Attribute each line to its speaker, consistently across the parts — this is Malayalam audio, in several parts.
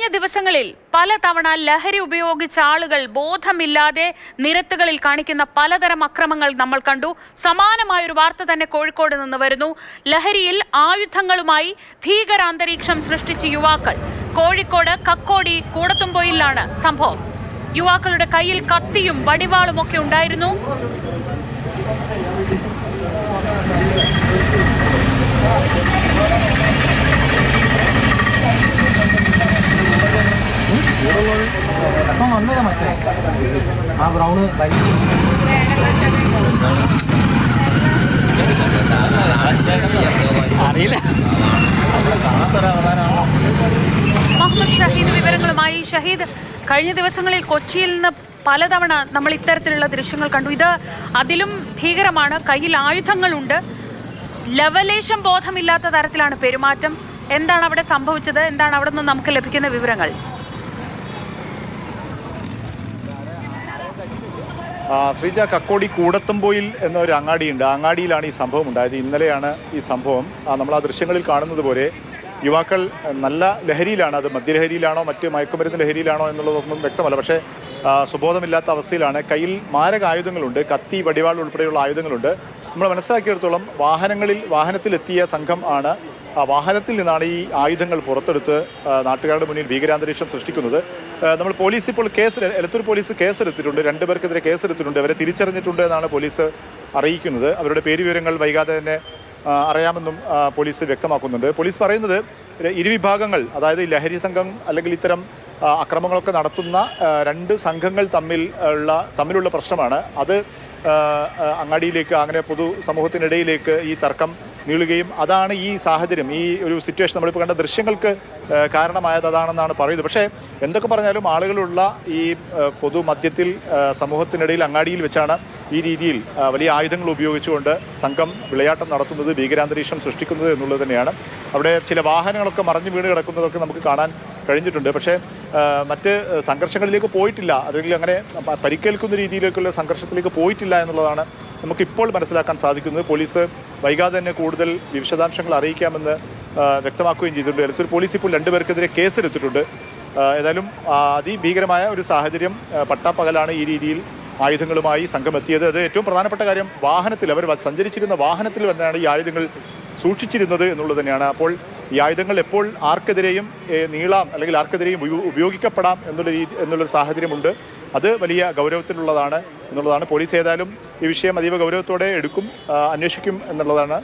Speaker 1: കഴിഞ്ഞ ദിവസങ്ങളിൽ പലതവണ ലഹരി ഉപയോഗിച്ച ആളുകൾ ബോധമില്ലാതെ നിരത്തുകളിൽ കാണിക്കുന്ന പലതരം അക്രമങ്ങൾ നമ്മൾ കണ്ടു. സമാനമായൊരു വാർത്ത തന്നെ കോഴിക്കോട് നിന്ന് വരുന്നു. ലഹരിയിൽ ആയുധങ്ങളുമായി ഭീകരാന്തരീക്ഷം സൃഷ്ടിച്ച യുവാക്കൾ. കോഴിക്കോട് കക്കോടി കൂടത്തുംപൊയിലാണ് സംഭവം. യുവാക്കളുടെ കയ്യിൽ കത്തിയും വടിവാളും ഒക്കെ ഉണ്ടായിരുന്നു. മുഹമ്മദ് ഷഹീദ് വിവരങ്ങളുമായി. ഷഹീദ്, കഴിഞ്ഞ ദിവസങ്ങളിൽ കൊച്ചിയിൽ നിന്ന് പലതവണ നമ്മൾ ഇത്തരത്തിലുള്ള ദൃശ്യങ്ങൾ കണ്ടു. ഇത് അതിലും ഭീകരമാണ്. കയ്യിൽ ആയുധങ്ങളുണ്ട്. ലവലേശം ബോധമില്ലാത്ത തരത്തിലാണ് പെരുമാറ്റം. എന്താണ് അവിടെ സംഭവിച്ചത്? എന്താണ് അവിടെ നിന്ന് നമുക്ക് ലഭിക്കുന്ന വിവരങ്ങൾ?
Speaker 2: ശ്രീജ, കക്കോടി കൂടത്തുംപൊയിൽ എന്നൊരു അങ്ങാടിയുണ്ട്. ആ അങ്ങാടിയിലാണ് ഈ സംഭവം ഉണ്ടായത്. ഇന്നലെയാണ് ഈ സംഭവം. നമ്മൾ ആ ദൃശ്യങ്ങളിൽ കാണുന്നത് പോലെ യുവാക്കൾ നല്ല ലഹരിയിലാണ്. അത് മദ്യലഹരിയിലാണോ മറ്റ് മയക്കുമരുന്ന് ലഹരിയിലാണോ എന്നുള്ളതൊന്നും വ്യക്തമല്ല. പക്ഷേ സുബോധമില്ലാത്ത അവസ്ഥയിലാണ്. കയ്യിൽ മാരക ആയുധങ്ങളുണ്ട്. കത്തി, വടിവാൾ ഉൾപ്പെടെയുള്ള ആയുധങ്ങളുണ്ട്. നമ്മൾ മനസ്സിലാക്കിയെടുത്തോളം വാഹനത്തിലെത്തിയ സംഘം ആണ്. ആ വാഹനത്തിൽ നിന്നാണ് ഈ ആയുധങ്ങൾ പുറത്തെടുത്ത് നാട്ടുകാരുടെ മുന്നിൽ ഭീകരാന്തരീക്ഷം സൃഷ്ടിക്കുന്നത്. നമ്മൾ പോലീസ് ഇപ്പോൾ എലത്തൂർ പോലീസ് കേസെടുത്തിട്ടുണ്ട്. 2 പേർക്കെതിരെ കേസെടുത്തിട്ടുണ്ട്. അവരെ തിരിച്ചറിഞ്ഞിട്ടുണ്ട് എന്നാണ് പോലീസ് അറിയിക്കുന്നത്. അവരുടെ പേര് വിവരങ്ങൾ വൈകാതെ തന്നെ അറിയാമെന്നും പോലീസ് വ്യക്തമാക്കുന്നുണ്ട്. പോലീസ് പറയുന്നത് ഇരുവിഭാഗങ്ങൾ, അതായത് ലഹരി സംഘം അല്ലെങ്കിൽ ഇത്തരം അക്രമങ്ങളൊക്കെ നടത്തുന്ന 2 സംഘങ്ങൾ തമ്മിലുള്ള പ്രശ്നമാണ്. അത് അങ്ങാടിയിലേക്ക്, അങ്ങനെ പൊതുസമൂഹത്തിനിടയിലേക്ക് ഈ തർക്കം നീളുകയും അതാണ് ഈ സാഹചര്യം, ഈ ഒരു സിറ്റുവേഷൻ നമ്മളിപ്പോൾ കണ്ട ദൃശ്യങ്ങൾക്ക് കാരണമായത് അതാണെന്നാണ് പറയുന്നത്. പക്ഷേ എന്തൊക്കെ പറഞ്ഞാലും ആളുകളുള്ള ഈ പൊതുമധ്യത്തിൽ സമൂഹത്തിനിടയിൽ അങ്ങാടിയിൽ വെച്ചാണ് ഈ രീതിയിൽ വലിയ ആയുധങ്ങൾ ഉപയോഗിച്ചുകൊണ്ട് സംഘം വിളയാട്ടം നടത്തുന്നത്, ഭീകരാന്തരീക്ഷം സൃഷ്ടിക്കുന്നത് എന്നുള്ളത് തന്നെയാണ്. അവിടെ ചില വാഹനങ്ങളൊക്കെ മറിഞ്ഞു വീണ് കിടക്കുന്നതൊക്കെ നമുക്ക് കാണാൻ കഴിഞ്ഞിട്ടുണ്ട്. പക്ഷേ മറ്റ് സംഘർഷങ്ങളിലേക്ക് പോയിട്ടില്ല, അല്ലെങ്കിൽ അങ്ങനെ പരിക്കേൽക്കുന്ന രീതിയിലേക്കുള്ള സംഘർഷത്തിലേക്ക് പോയിട്ടില്ല എന്നുള്ളതാണ് നമുക്കിപ്പോൾ മനസ്സിലാക്കാൻ സാധിക്കുന്നത്. പോലീസ് വൈകാതെ തന്നെ കൂടുതൽ വിശദാംശങ്ങൾ അറിയിക്കാമെന്ന് വ്യക്തമാക്കുകയും ചെയ്തിട്ടുണ്ട്. എലത്തൂർ പോലീസ് ഇപ്പോൾ 2 പേർക്കെതിരെ കേസെടുത്തിട്ടുണ്ട്. ഏതായാലും അതിഭീകരമായ ഒരു സാഹചര്യം. പട്ടാപ്പകലാണ് ഈ രീതിയിൽ ആയുധങ്ങളുമായി സംഘം എത്തിയത്. അത് ഏറ്റവും പ്രധാനപ്പെട്ട കാര്യം, അവർ സഞ്ചരിച്ചിരുന്ന വാഹനത്തിൽ തന്നെയാണ് ഈ ആയുധങ്ങൾ സൂക്ഷിച്ചിരുന്നത് എന്നുള്ളത് തന്നെയാണ്. അപ്പോൾ ഈ ആയുധങ്ങൾ എപ്പോൾ ആർക്കെതിരെയും നീളാം, അല്ലെങ്കിൽ ആർക്കെതിരെയും ഉപയോഗിക്കപ്പെടാം എന്നുള്ളൊരു സാഹചര്യമുണ്ട്. അത് വലിയ ഗൗരവത്തിലുള്ളതാണ് എന്നുള്ളതാണ്. പോലീസ് ഏതായാലും ഈ വിഷയം അതീവ ഗൗരവത്തോടെ അന്വേഷിക്കും എന്നുള്ളതാണ്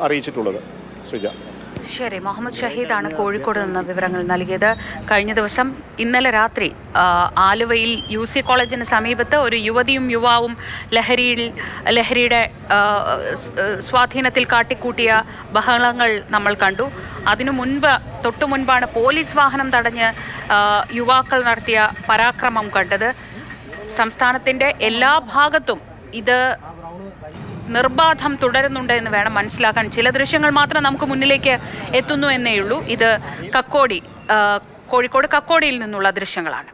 Speaker 2: അറിയിച്ചിട്ടുള്ളത്. ശ്രീജ.
Speaker 1: ശരി, മുഹമ്മദ് ഷഹീദാണ് കോഴിക്കോട് നിന്ന് വിവരങ്ങൾ നൽകിയത്. കഴിഞ്ഞ ദിവസം ഇന്നലെ രാത്രി ആലുവയിൽ UC കോളേജിന് സമീപത്ത് ഒരു യുവതിയും യുവാവും ലഹരിയുടെ സ്വാധീനത്തിൽ കാട്ടിക്കൂട്ടിയ ബഹളങ്ങൾ നമ്മൾ കണ്ടു. തൊട്ടു മുൻപാണ് പോലീസ് വാഹനം തടഞ്ഞ് യുവാക്കൾ നടത്തിയ പരാക്രമം കണ്ടത്. സംസ്ഥാനത്തിൻ്റെ എല്ലാ ഭാഗത്തും ഇത് നിർബാധം തുടരുന്നുണ്ട് എന്ന് വേണം മനസ്സിലാക്കാൻ. ചില ദൃശ്യങ്ങൾ മാത്രം നമുക്ക് മുന്നിലേക്ക് എത്തുന്നു എന്നേയുള്ളൂ. ഇത് കോഴിക്കോട് കക്കോടിയിൽ നിന്നുള്ള ദൃശ്യങ്ങളാണ്.